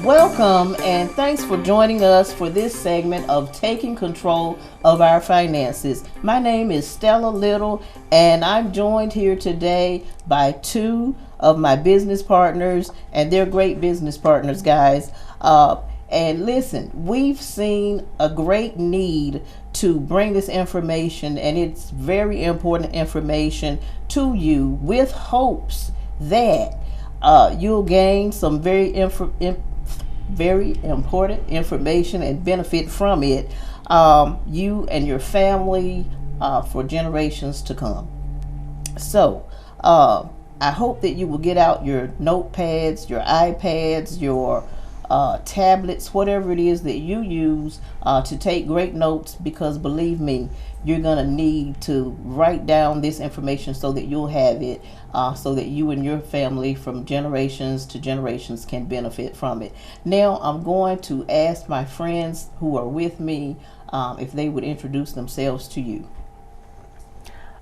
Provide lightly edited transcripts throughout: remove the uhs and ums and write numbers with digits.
Welcome and thanks for joining us for this segment of Taking Control of Our Finances. My name is Stella Little and I'm joined here today by two of my business partners, and they're great business partners, guys. And listen, we've seen a great need to bring this information, and it's very important information to you with hopes that you'll gain some very important information and benefit from it, you and your family, for generations to come. So I hope that you will get out your notepads, your iPads, your tablets, whatever it is that you use to take great notes, because believe me, you're going to need to write down this information so that you'll have it, so that you and your family from generations to generations can benefit from it. Now I'm going to ask my friends who are with me if they would introduce themselves to you.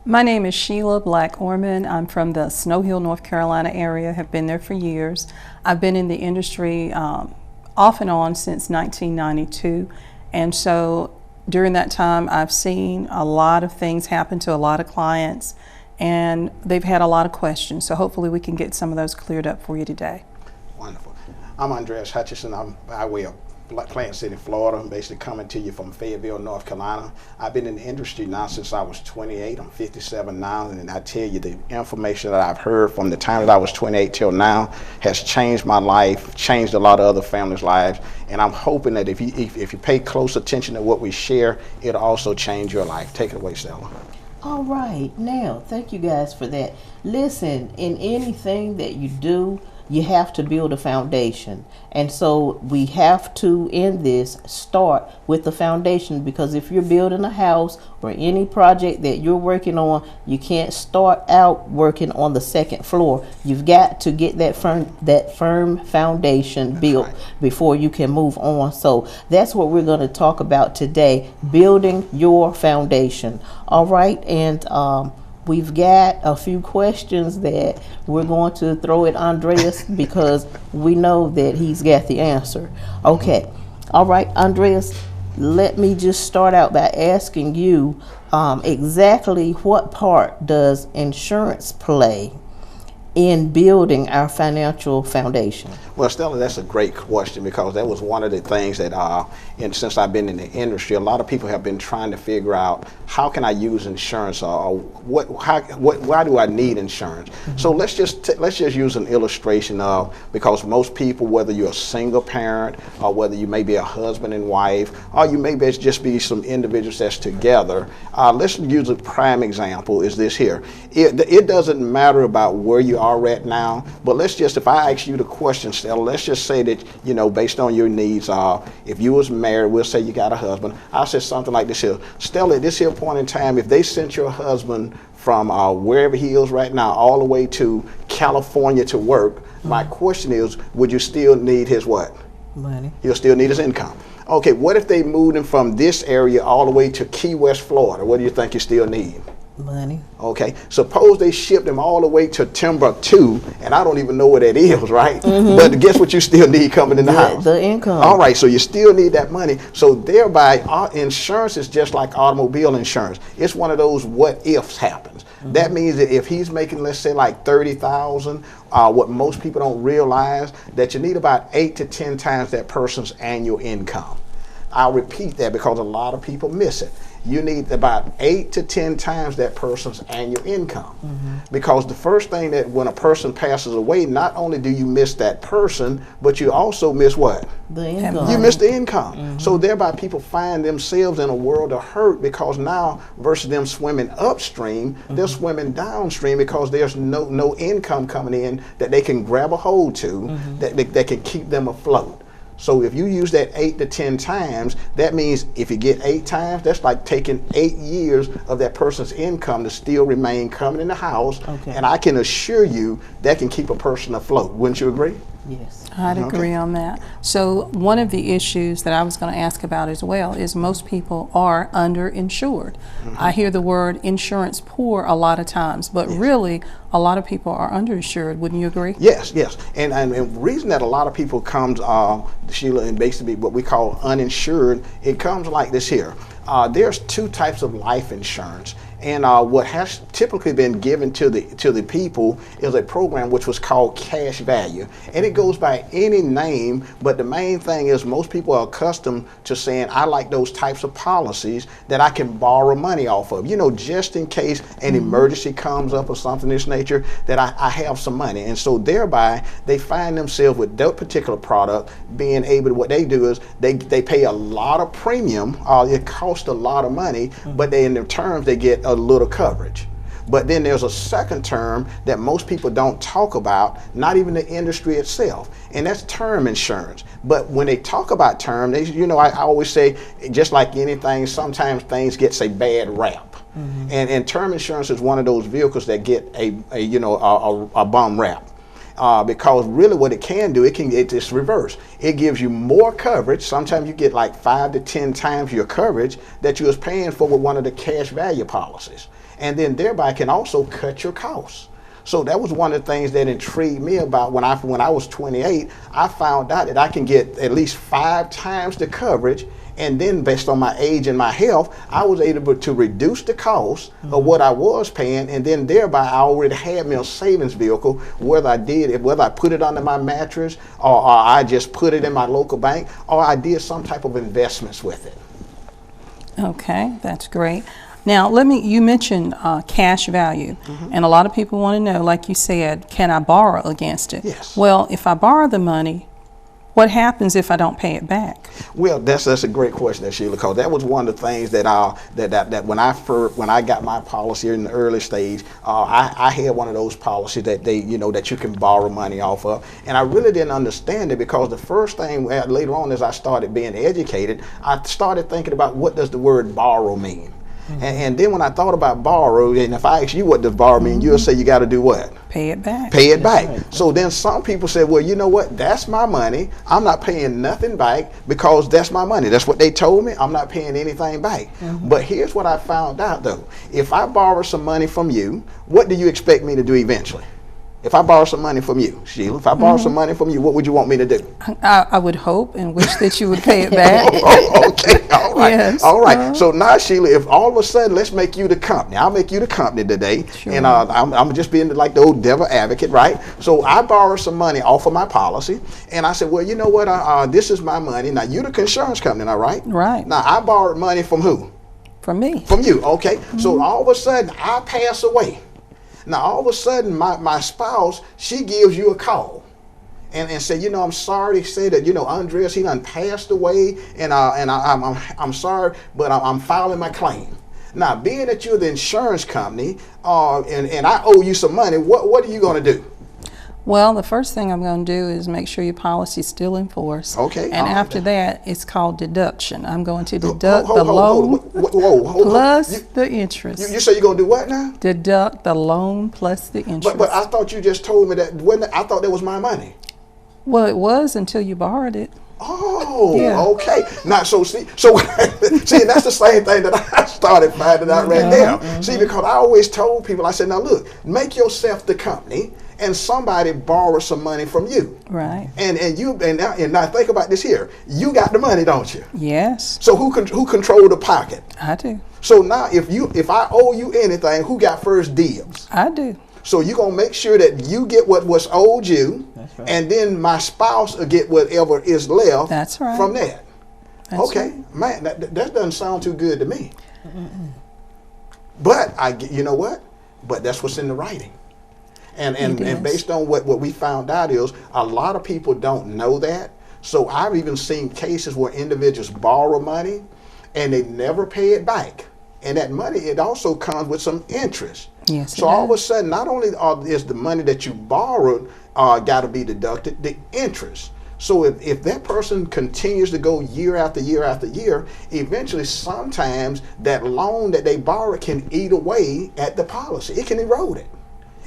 My name is Sheila Black-Orman. I'm from the Snow Hill, North Carolina area, have been there for years. I've been in the industry off and on since 1992, and so during that time I've seen a lot of things happen to a lot of clients, and they've had a lot of questions, so hopefully we can get some of those cleared up for you today. Wonderful. I'm Andreas Hutchison. I'm by way of Plant City, Florida. I'm basically coming to you from Fayetteville, North Carolina. I've been in the industry now since I was 28. I'm 57 now, and I tell you, the information that I've heard from the time that I was 28 till now has changed my life, changed a lot of other families' lives, and I'm hoping that if you pay close attention to what we share, it'll also change your life. Take it away, Stella. All right, now thank you guys for that. Listen, in anything that you do, you have to build a foundation. And so we have to, in this, start with the foundation, because if you're building a house or any project that you're working on, you can't start out working on the second floor. You've got to get that firm foundation built before you can move on. So that's what we're going to talk about today, building your foundation. All right, and we've got a few questions that we're going to throw at Andreas because we know that he's got the answer. Okay. All right, Andreas, let me just start out by asking you exactly what part does insurance play in building our financial foundation? Well, Stella, that's a great question, because that was one of the things that, since I've been in the industry, a lot of people have been trying to figure out, how can I use insurance, or why do I need insurance? Mm-hmm. So let's just use an illustration of, because most people, whether you're a single parent or whether you may be a husband and wife, or you may just be some individuals that's together, let's use a prime example is this here. It doesn't matter about where you are at now, but if I ask you the question, Stella, let's just say that, based on your needs, if you was married, we'll say you got a husband, I'll say something like this here. Stella, at this here point in time, if they sent your husband from wherever he is right now all the way to California to work, my question is, would you still need his what? Money. You'll still need his income. Okay, what if they moved him from this area all the way to Key West, Florida? What do you think you still need? Money. Okay, suppose they shipped him all the way to Timbuktu, and I don't even know where that is, right? Mm-hmm. But guess what you still need coming in the house? The income. All right, so you still need that money. So thereby, our insurance is just like automobile insurance. It's one of those what ifs happens. Mm-hmm. That means that if he's making, let's say, like $30,000, what most people don't realize, that you need about 8 to 10 times that person's annual income. I'll repeat that because a lot of people miss it. You need about 8 to 10 times that person's annual income. Mm-hmm. Because the first thing, that when a person passes away, not only do you miss that person, but you also miss what? The income. You miss the income. Mm-hmm. So thereby people find themselves in a world of hurt, because now versus them swimming upstream, mm-hmm. they're swimming downstream, because there's no income coming in that they can grab a hold to, mm-hmm. that can keep them afloat. So if you use that 8 to 10 times, that means if you get 8 times, that's like taking 8 years of that person's income to still remain coming in the house. Okay. And I can assure you that can keep a person afloat. Wouldn't you agree? Yes. I'd Okay. agree on that. So one of the issues that I was going to ask about as well is most people are underinsured. I hear the word insurance poor a lot of times, but really a lot of people are underinsured. Wouldn't you agree? Yes, yes. And the reason that a lot of people comes, Sheila, and basically what we call uninsured, it comes like this here. There's two types of life insurance. And what has typically been given to the people is a program which was called cash value, and it goes by any name. But the main thing is most people are accustomed to saying, "I like those types of policies that I can borrow money off of, just in case an emergency comes up or something of this nature, that I have some money." And so thereby they find themselves with that particular product being able to, what they do is they pay a lot of premium. It costs a lot of money, but in the terms they get a little coverage. But then there's a second term that most people don't talk about, not even the industry itself, and that's term insurance. But when they talk about term, I always say, just like anything, sometimes things get a bad rap. And term insurance is one of those vehicles that get a bum rap. Because really what it can do, it's reverse. It gives you more coverage. Sometimes you get like 5 to 10 times your coverage that you was paying for with one of the cash value policies. And then thereby can also cut your costs. So that was one of the things that intrigued me about when I was 28, I found out that I can get at least 5 times the coverage. And then based on my age and my health, I was able to reduce the cost of what I was paying, and then thereby I already had me a savings vehicle, whether I put it under my mattress, or I just put it in my local bank, or I did some type of investments with it. Okay, that's great. Now, you mentioned cash value, and a lot of people want to know, like you said, can I borrow against it? Yes. Well, if I borrow the money, what happens if I don't pay it back? Well, that's a great question, Sheila, because that was one of the things that when I got my policy in the early stage, I had one of those policies that that you can borrow money off of, and I really didn't understand it, because the first thing later on as I started being educated, I started thinking about, what does the word borrow mean? And then when I thought about borrow, and if I ask you what does borrow mean, you'll say you got to do what? Pay it back. Pay it back. Right. So then some people said, well, you know what? That's my money. I'm not paying nothing back because that's my money. That's what they told me. I'm not paying anything back. But here's what I found out, though. If I borrow some money from you, what do you expect me to do eventually? If I borrow some money from you, Sheila, if I borrow some money from you, what would you want me to do? I would hope and wish that you would pay it back. Okay, all right. Yes. All right. So now, Sheila, if all of a sudden, let's make you the company. I'll make you the company today. Sure. And I'm just being like the old devil advocate, right? So I borrow some money off of my policy, and I said, well, you know what? This is my money. Now, you're the insurance company, now, right? Right. Now, I borrowed money from who? From me. From you, okay. So all of a sudden, I pass away. Now, all of a sudden, my spouse, she gives you a call and say, I'm sorry to say that, Andreas, he done passed away, and I'm sorry, but I'm filing my claim. Now, being that you're the insurance company, and I owe you some money, what are you going to do? Well, the first thing I'm going to do is make sure your policy is still in force. Okay. And after that, it's called deduction. I'm going to deduct the loan plus the interest. You say you're going to do what now? Deduct the loan plus the interest. But I thought you just told me that, I thought that was my money. Well, it was until you borrowed it. Oh, yeah. Okay. Now, see, that's the same thing that I started finding out right now. See, because I always told people, I said, now look, make yourself the company, and somebody borrow some money from you. Right. And now think about this here. You got the money, don't you? Yes. So who control the pocket? I do. So now if I owe you anything, who got first dibs? I do. So you're going to make sure that you get what was owed you, right. And then my spouse will get whatever is left. That's right. From that. That's okay, right. Man, that doesn't sound too good to me. But you know what? But that's what's in the writing. And based on what we found out is a lot of people don't know that. So I've even seen cases where individuals borrow money and they never pay it back. And that money, it also comes with some interest. Yes. So all of a sudden, not only is the money that you borrowed got to be deducted, the interest. So if that person continues to go year after year after year, eventually sometimes that loan that they borrowed can eat away at the policy. It can erode it,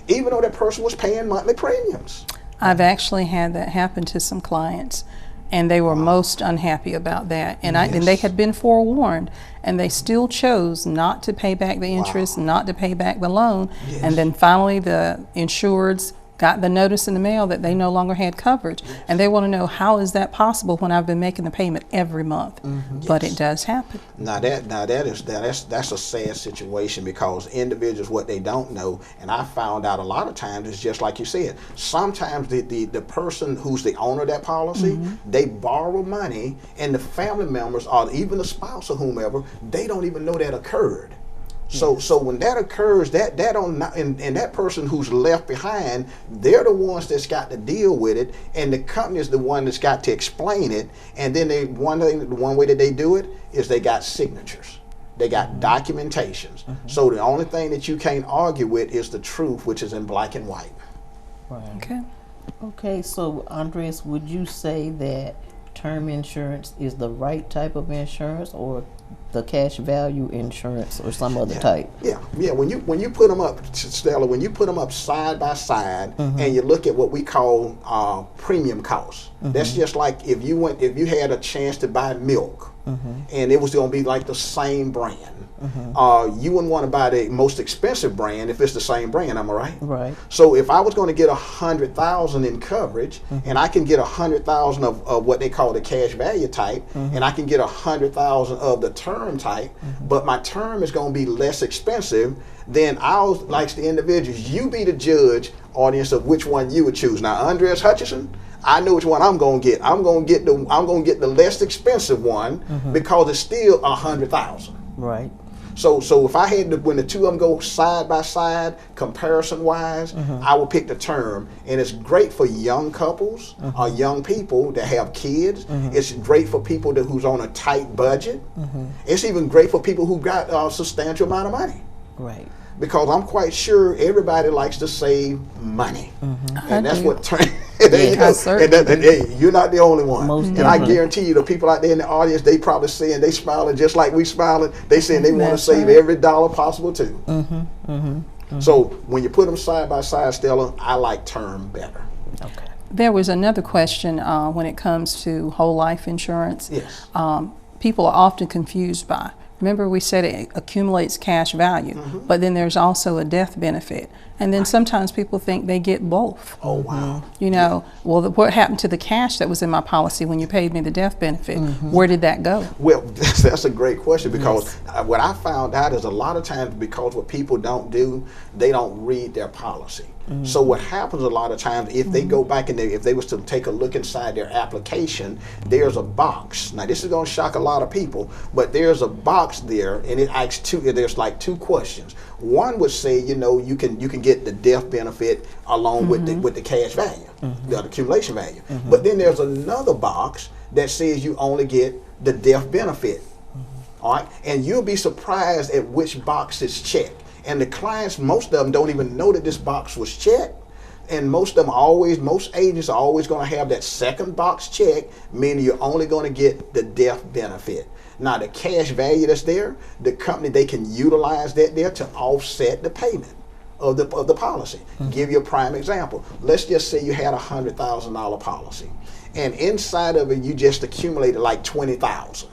even though that person was paying monthly premiums. I've actually had that happen to some clients, and they were most unhappy about that. And and they had been forewarned, and they still chose not to pay back the interest, not to pay back the loan. And then finally the insureds got the notice in the mail that they no longer had coverage. And they want to know, how is that possible when I've been making the payment every month? But it does happen. That's a sad situation, because individuals, what they don't know, and I found out a lot of times, is just like you said, sometimes the person who's the owner of that policy, they borrow money, and the family members or even the spouse or whomever, they don't even know that occurred. So when that occurs, that and that person who's left behind, they're the ones that's got to deal with it, and the company is the one that's got to explain it. And then one way that they do it is they got signatures, they got documentations. So the only thing that you can't argue with is the truth, which is in black and white. Right. Okay. So Andres, would you say that term insurance is the right type of insurance, or the cash value insurance, or some other type? Yeah. When you put them up, Stella, when you put them up side by side, and you look at what we call premium costs, that's just like if you had a chance to buy milk, and it was going to be like the same brand. You wouldn't want to buy the most expensive brand if it's the same brand. Am I right? Right. So if I was going to get $100,000 in coverage, and I can get $100,000 of what they call the cash value type, and I can get $100,000 of the term type, but my term is going to be less expensive, then I'll, like the individuals, you be the judge, audience, of which one you would choose. Now, Andres Hutchinson, I know which one I'm going to get. I'm going to get the less expensive one, because it's still $100,000. Right. So if I had to, when the two of them go side by side, comparison wise, I would pick the term. And it's great for young couples or young people that have kids. It's great for people who's on a tight budget. It's even great for people who got a substantial amount of money. Right. Because I'm quite sure everybody likes to save money, and that's what term. You're not the only one. And I guarantee you, the people out there in the audience, they probably saying, they smiling just like we smiling. They saying they want to save every dollar possible too. So when you put them side by side, Stella, I like term better. Okay. There was another question when it comes to whole life insurance. Yes. People are often confused by. Remember, we said it accumulates cash value, but then there's also a death benefit. And then sometimes people think they get both. Oh, wow. You know, well, what happened to the cash that was in my policy when you paid me the death benefit? Where did that go? Well, that's a great question, because what I found out is a lot of times, because what people don't do, they don't read their policy. So what happens a lot of times, if they go back and if they was to take a look inside their application, there's a box. Now this is going to shock a lot of people, but there's a box there, and it asks there's like two questions. One would say, you know, you can get the death benefit along with the cash value, the accumulation value. But then there's another box that says you only get the death benefit. All right, and you'll be surprised at which box is checked. And the clients, most of them don't even know that this box was checked. And most of them most agents are always going to have that second box checked, meaning you're only going to get the death benefit. Now the cash value that's there, the company, they can utilize that there to offset the payment of the policy. Give you a prime example. Let's just say you had a $100,000 policy, and inside of it you just accumulated like $20,000.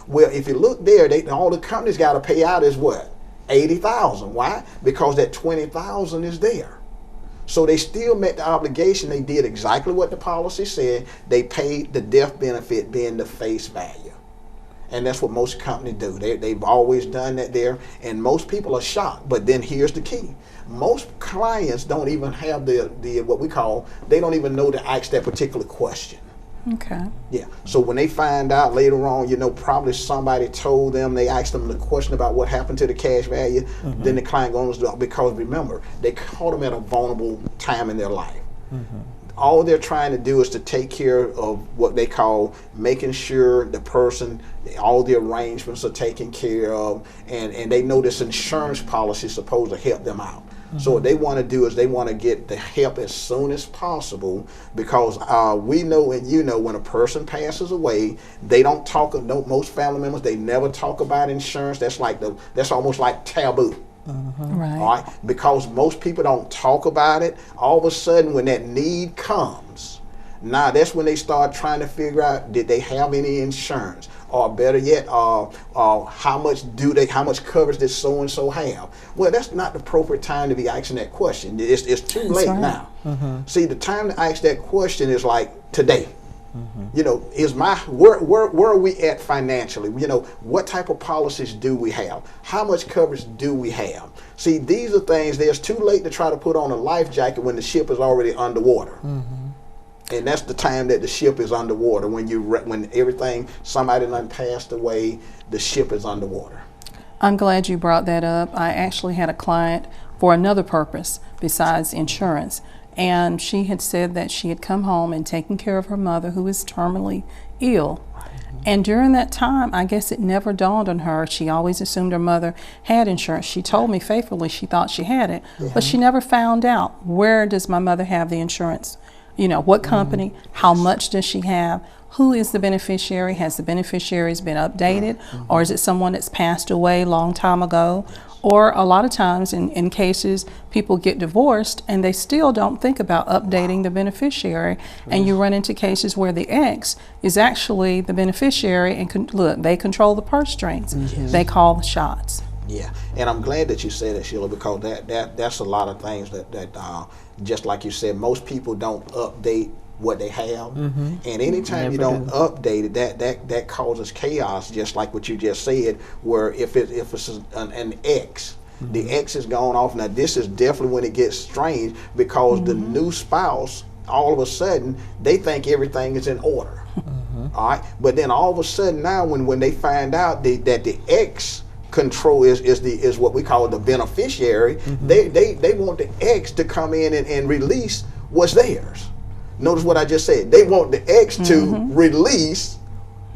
Well, if you look there, all the companies got to pay out is what? $80,000. Why? Because that $20,000 is there. So they still met the obligation. They did exactly what the policy said. They paid the death benefit being the face value. And that's what most companies do. They've always done that there, and most people are shocked. But then here's the key. Most clients don't even have the what we call, they don't even know to ask that particular question. Okay. Yeah. So when they find out later on, you know, probably somebody told them, they asked them the question about what happened to the cash value, then the client goes, because remember, they caught them at a vulnerable time in their life. All they're trying to do is to take care of what they call making sure the person, all the arrangements are taken care of, and they know this insurance policy is supposed to help them out. So what they want to do is they want to get the help as soon as possible, because we know, and you know, when a person passes away, they don't talk. Most family members, they never talk about insurance. That's almost like taboo. Right. All right, because most people don't talk about it. All of a sudden, when that need comes, now that's when they start trying to figure out, did they have any insurance, or better yet, how much coverage did so and so have? Well, that's not the appropriate time to be asking that question. It's too late right. now. See, the time to ask that question is like today. You know, where are we at financially? You know, what type of policies do we have? How much coverage do we have? See, these are things, it's too late to try to put on a life jacket when the ship is already underwater. And that's the time that the ship is underwater, when everything, somebody done passed away, the ship is underwater. I'm glad you brought that up. I actually had a client for another purpose besides insurance. And she had said that she had come home and taken care of her mother, who is terminally ill. And during that time, I guess it never dawned on her. She always assumed her mother had insurance. She told me faithfully she thought she had it, but she never found out, where does my mother have the insurance? You know, what company, how much does she have? Who is the beneficiary? Has the beneficiaries been updated? Or is it someone that's passed away a long time ago? Or a lot of times in cases, people get divorced and they still don't think about updating the beneficiary. And you run into cases where the ex is actually the beneficiary, and look, they control the purse strings. They call the shots. Yeah, and I'm glad that you said that, Sheila, because that's a lot of things that just like you said, most people don't update what they have, and anytime you don't update it, that causes chaos. Just like what you just said, where if it's an ex, the ex is gone off. Now this is definitely when it gets strange, because the new spouse, all of a sudden they think everything is in order. All right, but then all of a sudden now when they find out that the ex control is what we call the beneficiary, they want the ex to come in and release what's theirs. Notice what I just said. They want the ex to release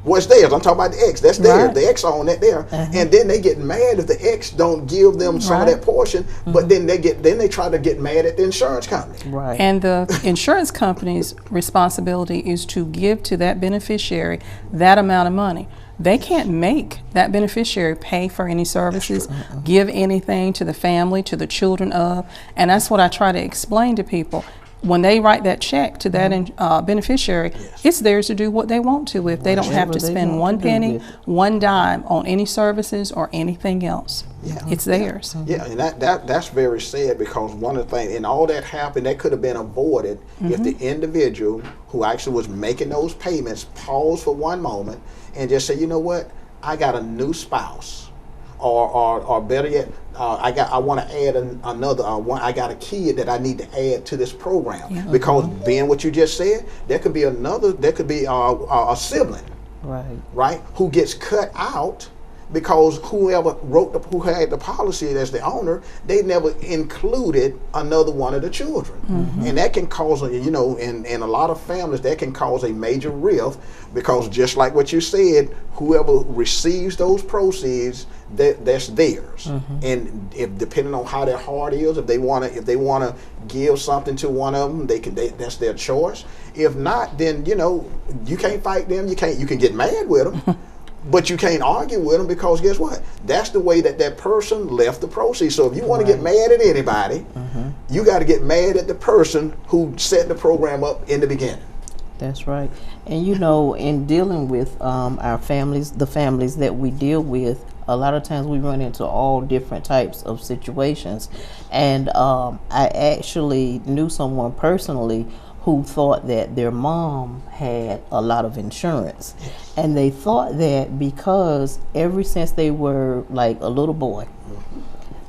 what's theirs. I'm talking about the ex. That's theirs. Right. The ex own that there. And then they get mad if the ex don't give them some of that portion. But then they try to get mad at the insurance company. Right. And the insurance company's responsibility is to give to that beneficiary that amount of money. They can't make that beneficiary pay for any services, give anything to the family, to the children of. And that's what I try to explain to people. When they write that check to that beneficiary, it's theirs to do what they want to if they don't have to spend one penny, one dime on any services or anything else. It's theirs. Yeah, and that's very sad, because one of the things, and all that happened, that could have been avoided if the individual who actually was making those payments paused for one moment and just say, you know what, I got a new spouse, or better yet, I want to add another one. I got a kid that I need to add to this program, because being what you just said, there could be a sibling, right, who gets cut out because whoever who had the policy as the owner, they never included another one of the children, and that can cause in a lot of families that can cause a major rift, because just like what you said, whoever receives those proceeds, that's theirs, and if depending on how their heart is, if they want to give something to one of them, that's their choice. If not, then you can't fight them. You can get mad with them. But you can't argue with them, because guess what? That's the way that person left the proceeds. So if you want to get mad at anybody, you got to get mad at the person who set the program up in the beginning. That's right. And in dealing with our families, the families that we deal with, a lot of times we run into all different types of situations. And I actually knew someone personally who thought that their mom had a lot of insurance. And they thought that because ever since they were like a little boy,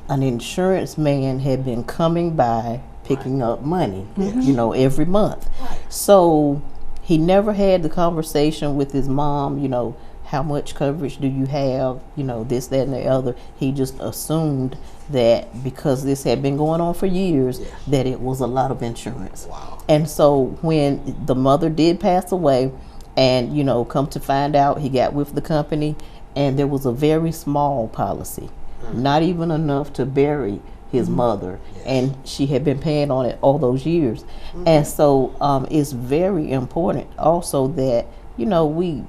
an insurance man had been coming by picking up money, every month. So he never had the conversation with his mom, how much coverage do you have, this, that, and the other. He just assumed that because this had been going on for years, that it was a lot of insurance. And so when the mother did pass away, and come to find out, he got with the company, and there was a very small policy, not even enough to bury his mother, and she had been paying on it all those years. And so it's very important also that we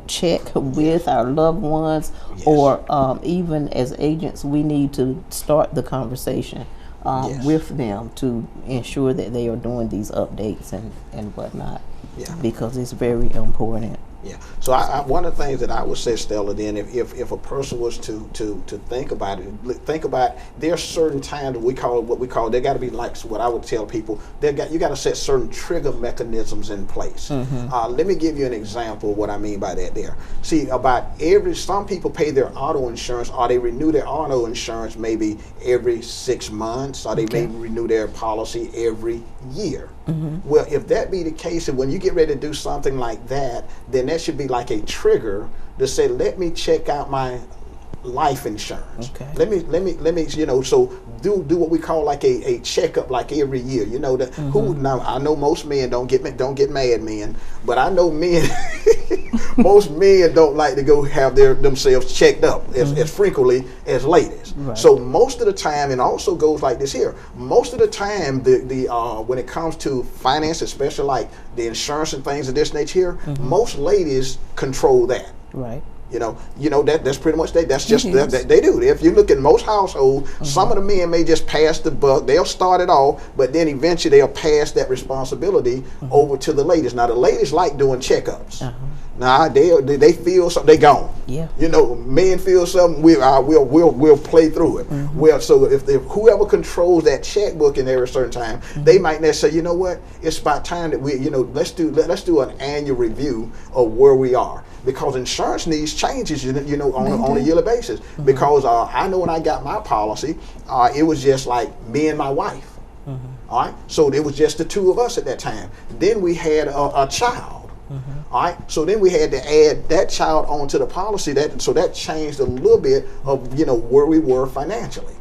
check with our loved ones, Yes. or even as agents, we need to start the conversation Yes. with them to ensure that they are doing these updates and whatnot, Yeah. because it's very important. Yeah. So one of the things that I would say, Stella, then if a person was to think about it, there are certain times we call they got to be like what I would tell people. You got to set certain trigger mechanisms in place. Let me give you an example of what I mean by that. There. See, some people pay their auto insurance, or they renew their auto insurance maybe every 6 months, or they may renew their policy every year. Well, if that be the case, and when you get ready to do something like that, then that should be like a trigger to say, let me check out my life insurance. Okay. Let me, so do what we call like a checkup, like every year. Now I know most men don't get mad, men, but I know men, most men don't like to go have themselves checked up as frequently as ladies. Right. So most of the time, and also goes like this here. Most of the time, the when it comes to finance, especially like the insurance and things of this nature here, most ladies control that. Right. That's pretty much that's just that they do. If you look at most households, some of the men may just pass the buck. They'll start it off, but then eventually they'll pass that responsibility over to the ladies. Now the ladies like doing checkups. Now they feel something, they gone. Yeah. Men feel something, we'll play through it. Well, so if whoever controls that checkbook in every certain time, they might not say, you know what, it's about time that we, let's do an annual review of where we are. Because insurance needs changes, on a yearly basis. Because I know when I got my policy, it was just like me and my wife. All right, so it was just the two of us at that time. Then we had a child. All right, so then we had to add that child onto the policy. So that changed a little bit of where we were financially.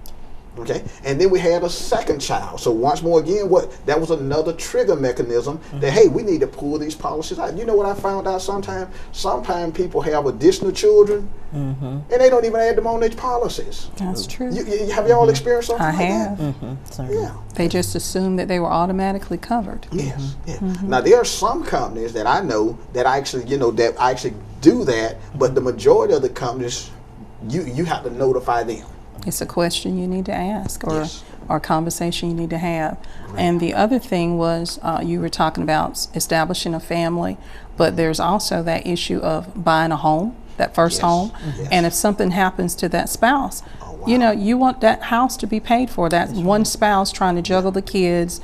Okay, and then we had a second child. So once more again, that was another trigger mechanism that, hey, we need to pull these policies out. You know what I found out sometimes? Sometimes people have additional children and they don't even add them on their policies. That's true. Have y'all experienced something I like have. that? Yeah. They just assumed that they were automatically covered. Yes. Yeah. Now there are some companies that I know that actually, that actually do that, but the majority of the companies, you have to notify them. It's a question you need to ask, or Yes. or a conversation you need to have. And the other thing was, you were talking about establishing a family, but there's also that issue of buying a home, that first Yes. home. Yes. And if something happens to that spouse, Oh, wow. you want that house to be paid for. That's one spouse trying to juggle the kids,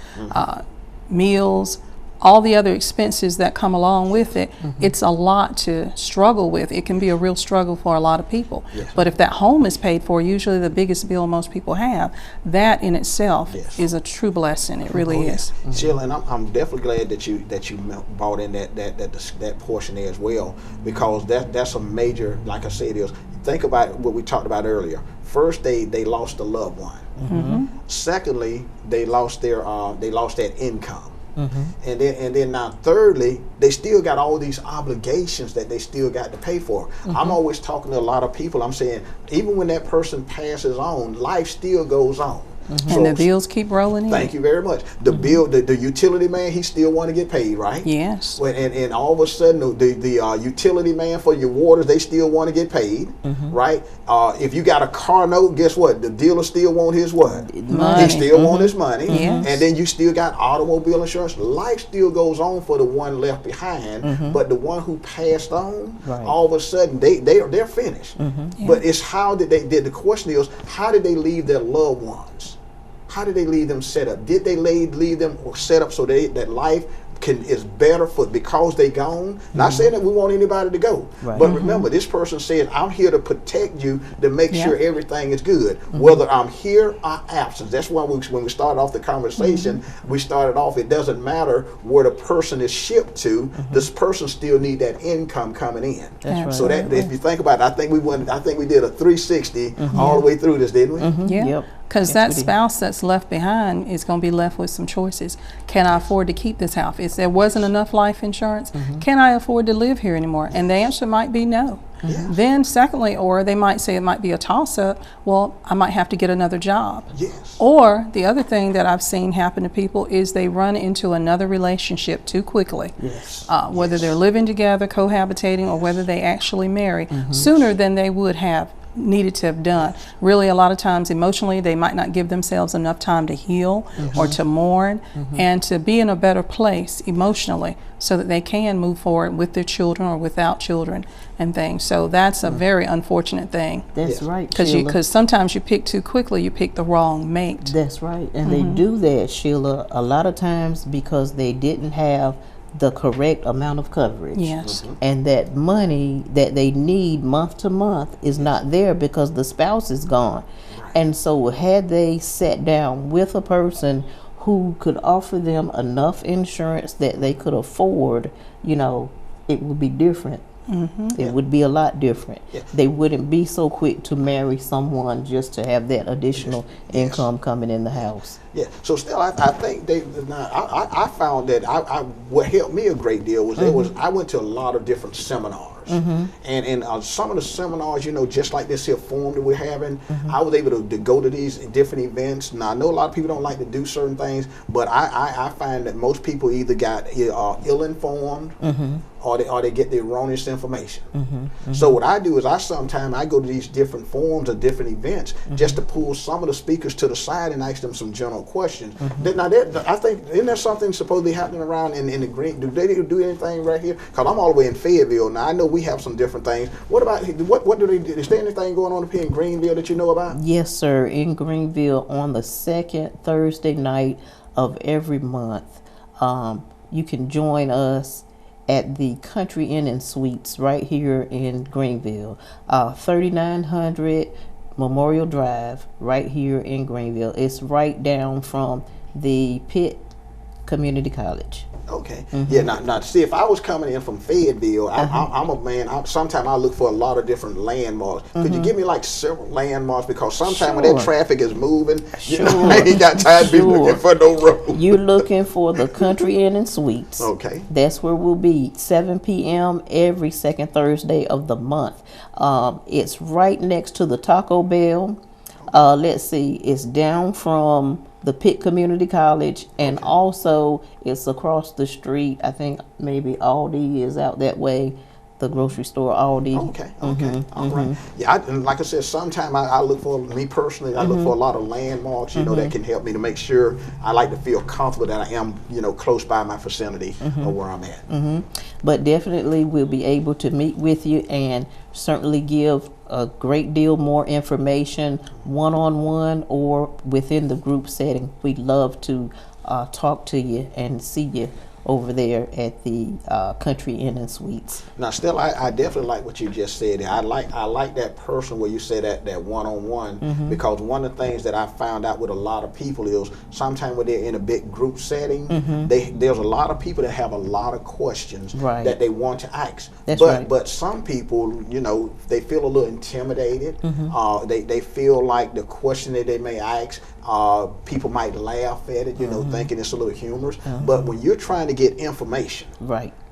meals, all the other expenses that come along with it. It's a lot to struggle with. It can be a real struggle for a lot of people. Yes. But if that home is paid for, usually the biggest bill most people have, that in itself Yes. is a true blessing. It really is. Sheila, and I'm definitely glad that you brought in that portion there as well, because that's a major, like I said, think about what we talked about earlier. First, they lost a loved one. Secondly, they lost that income. And then now thirdly, they still got all these obligations that they still got to pay for. I'm always talking to a lot of people. I'm saying, even when that person passes on, life still goes on. And the bills keep rolling in. Thank you very much. The bill, the utility man, he still want to get paid, right? Yes. And all of a sudden, the utility man for your waters, they still want to get paid, right? If you got a car note, guess what? The dealer still want his what? Money. He still want his money. Yes. And then you still got automobile insurance. Life still goes on for the one left behind, but the one who passed on, Right. all of a sudden they're finished. But it's how did the question is, how did they leave their loved ones? How did they leave them set up? Did they leave them set up so that life is better because they gone? Not saying that we want anybody to go, Right. but remember, this person said, I'm here to protect you, to make Yeah. sure everything is good, whether I'm here or absent. That's why when we started off the conversation, we started off, it doesn't matter where the person is shipped to, this person still need that income coming in. That's right. So that if you think about it, I think we did a 360 all the way through this, didn't we? Yeah. Yep. Because that spouse that's left behind is going to be left with some choices. Can I afford to keep this house? If there wasn't enough life insurance, can I afford to live here anymore? And the answer might be no. Then secondly, or they might say it might be a toss-up, well, I might have to get another job. Or the other thing that I've seen happen to people is they run into another relationship too quickly. Whether they're living together, cohabitating, or whether they actually marry sooner than they would have needed to have done. Really, a lot of times emotionally they might not give themselves enough time to heal or to mourn and to be in a better place emotionally so that they can move forward with their children or without children and things. So that's a very unfortunate thing. That's right, because sometimes you pick too quickly, you pick the wrong mate. That's right, and they do that, Sheila, a lot of times because they didn't have the correct amount of coverage. And that money that they need month to month is not there because the spouse is gone. And so had they sat down with a person who could offer them enough insurance that they could afford, you know, it would be different. It would be a lot different. They wouldn't be so quick to marry someone just to have that additional income coming in the house. So still, I think I found that what helped me a great deal was I went to a lot of different seminars. And some of the seminars, you know, just like this here forum that we're having, I was able to go to these different events. Now, I know a lot of people don't like to do certain things, but I find that most people either got ill-informed or they get the erroneous information. So what I do is sometimes I go to these different forums or different events just to pull some of the speakers to the side and ask them some general questions. Now, I think, isn't there something supposedly happening around in the Green? Do they do anything right here? Because I'm all the way in Fayetteville. Now, I know we have some different things. What about, what do they do? Is there anything going on up here in Greenville that you know about? Yes, sir. In Greenville on the second Thursday night of every month, you can join us at the Country Inn and Suites right here in Greenville, 3900 Memorial Drive, right here in Greenville. It's right down from the Pitt Community College. Okay. Yeah. Now, see, if I was coming in from Fayetteville, I'm a man. Sometimes I look for a lot of different landmarks. Could you give me like several landmarks? Because sometimes when that traffic is moving, you know, I ain't got time to be looking for no road. You're looking for the Country Inn and Suites. Okay. That's where we'll be, 7 p.m. every second Thursday of the month. It's right next to the Taco Bell. Let's see, it's down from the Pitt Community College, and also it's across the street. I think maybe Aldi is out that way, the grocery store Aldi. Okay. All right. Yeah, and like I said, sometimes I look for, me personally, I look for a lot of landmarks, you know, that can help me to make sure I like to feel comfortable that I am, you know, close by my vicinity or where I'm at. But definitely we'll be able to meet with you and certainly give a great deal more information one-on-one or within the group setting. We'd love to talk to you and see you over there at the Country Inn and Suites. Now, still, I definitely like what you just said. I like that person where you say that one-on-one, because one of the things that I found out with a lot of people is sometimes when they're in a big group setting, there's a lot of people that have a lot of questions that they want to ask. But some people, you know, they feel a little intimidated. They feel like the question that they may ask, people might laugh at it, you know, thinking it's a little humorous. But when you're trying to get information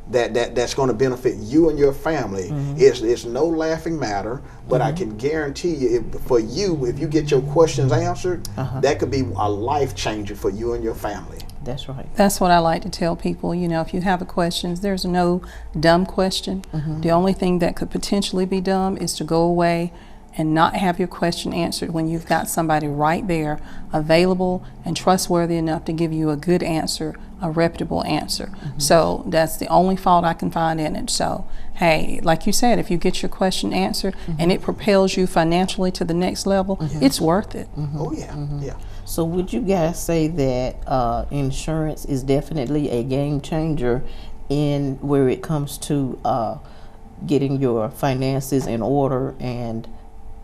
that's going to benefit you and your family, it's no laughing matter. But I can guarantee you, for you, if you get your questions answered, that could be a life changer for you and your family. That's right. That's what I like to tell people. You know, if you have a question, there's no dumb question. The only thing that could potentially be dumb is to go away and not have your question answered when you've got somebody right there available and trustworthy enough to give you a good answer, a reputable answer. So that's the only fault I can find in it. So, hey, like you said, if you get your question answered and it propels you financially to the next level, it's worth it. Oh, yeah. Yeah. So would you guys say that insurance is definitely a game changer in where it comes to getting your finances in order, and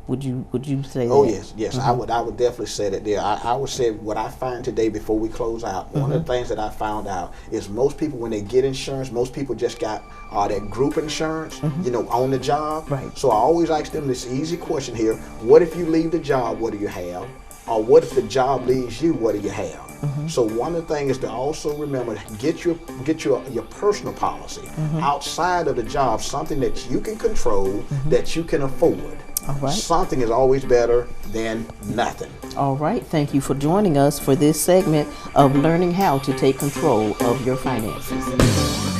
would you say that? Oh, yes. I would definitely say that there. I would say what I find today before we close out, one of the things that I found out is most people, when they get insurance, most people just got that group insurance, you know, on the job. Right. So I always ask them this easy question here: what if you leave the job? What do you have? Or what if the job leaves you? What do you have? So one of the things is to also remember, get your personal policy outside of the job, something that you can control, that you can afford. All right. Something is always better than nothing. All right. Thank you for joining us for this segment of learning how to take control of your finances.